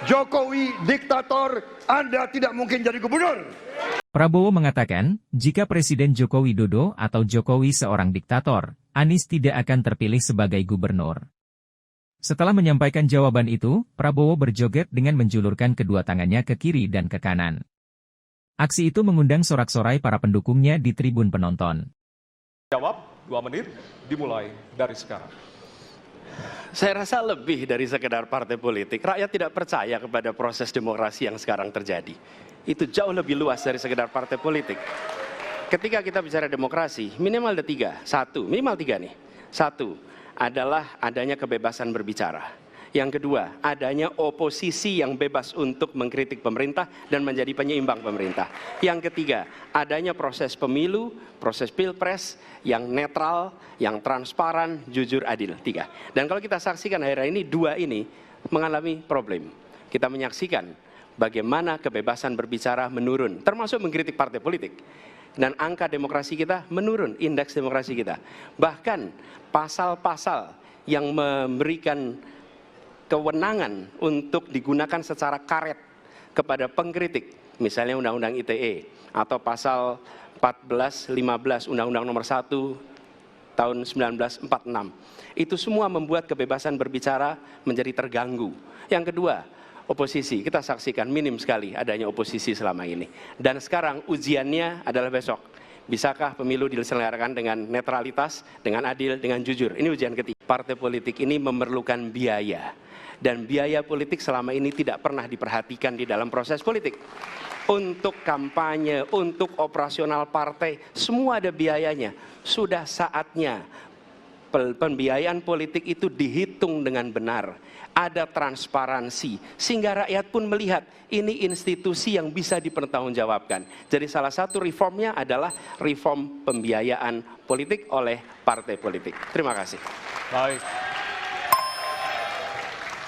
Jokowi diktator, Anda tidak mungkin jadi gubernur. Prabowo mengatakan, jika Presiden Joko Widodo atau Jokowi seorang diktator, Anies tidak akan terpilih sebagai gubernur. Setelah menyampaikan jawaban itu, Prabowo berjoget dengan menjulurkan kedua tangannya ke kiri dan ke kanan. Aksi itu mengundang sorak-sorai para pendukungnya di tribun penonton. Jawab 2 menit dimulai dari sekarang. Saya rasa lebih dari sekedar partai politik. Rakyat tidak percaya kepada proses demokrasi yang sekarang terjadi. Itu jauh lebih luas dari sekedar partai politik. Ketika kita bicara demokrasi, minimal ada 3. Minimal 3 nih. 1 adalah adanya kebebasan berbicara. Yang kedua, adanya oposisi yang bebas untuk mengkritik pemerintah dan menjadi penyeimbang pemerintah. Yang ketiga, adanya proses pemilu, proses pilpres yang netral, yang transparan, jujur, adil. 3. Dan kalau kita saksikan akhir-akhir ini, 2 ini mengalami problem. Kita menyaksikan bagaimana kebebasan berbicara menurun, termasuk mengkritik partai politik. Dan angka demokrasi kita menurun, indeks demokrasi kita. Bahkan pasal-pasal yang memberikan kewenangan untuk digunakan secara karet kepada pengkritik, misalnya Undang-Undang ITE atau pasal 14-15 Undang-Undang Nomor 1 tahun 1946. Itu semua membuat kebebasan berbicara menjadi terganggu. Yang kedua, oposisi. Kita saksikan minim sekali adanya oposisi selama ini. Dan sekarang ujiannya adalah besok. Bisakah pemilu diselenggarakan dengan netralitas, dengan adil, dengan jujur? Ini ujian ketiga. Partai politik ini memerlukan biaya. Dan biaya politik selama ini tidak pernah diperhatikan di dalam proses politik. Untuk kampanye, untuk operasional partai, semua ada biayanya. Sudah saatnya pembiayaan politik itu dihitung dengan benar. Ada transparansi, sehingga rakyat pun melihat ini institusi yang bisa dipertanggungjawabkan. Jadi salah satu reformnya adalah reform pembiayaan politik oleh partai politik. Terima kasih. Baik.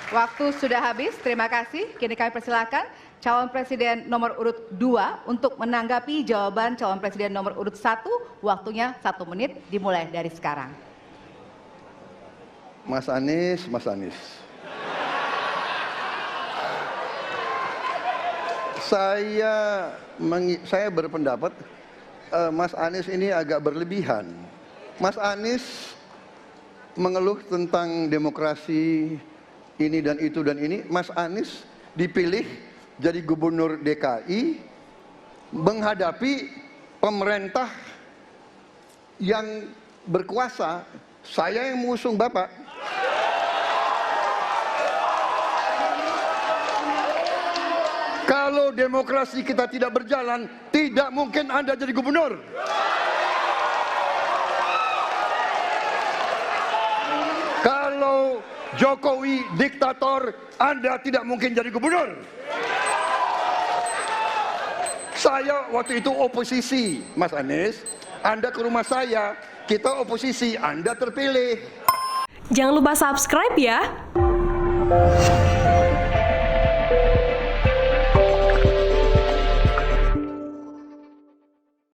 Waktu sudah habis, terima kasih. Kini kami persilakan calon presiden nomor urut 2 untuk menanggapi jawaban calon presiden nomor urut 1. Waktunya 1 menit dimulai dari sekarang. Mas Anies. Saya berpendapat Mas Anies ini agak berlebihan. Mas Anies mengeluh tentang demokrasi ini dan itu dan ini. Mas Anies dipilih jadi gubernur DKI menghadapi pemerintah yang berkuasa. Saya yang mengusung Bapak. Kalau demokrasi kita tidak berjalan, tidak mungkin Anda jadi gubernur. Kalau Jokowi diktator, Anda tidak mungkin jadi gubernur. Saya waktu itu oposisi, Mas Anies. Anda ke rumah saya, kita oposisi, Anda terpilih. Jangan lupa subscribe ya.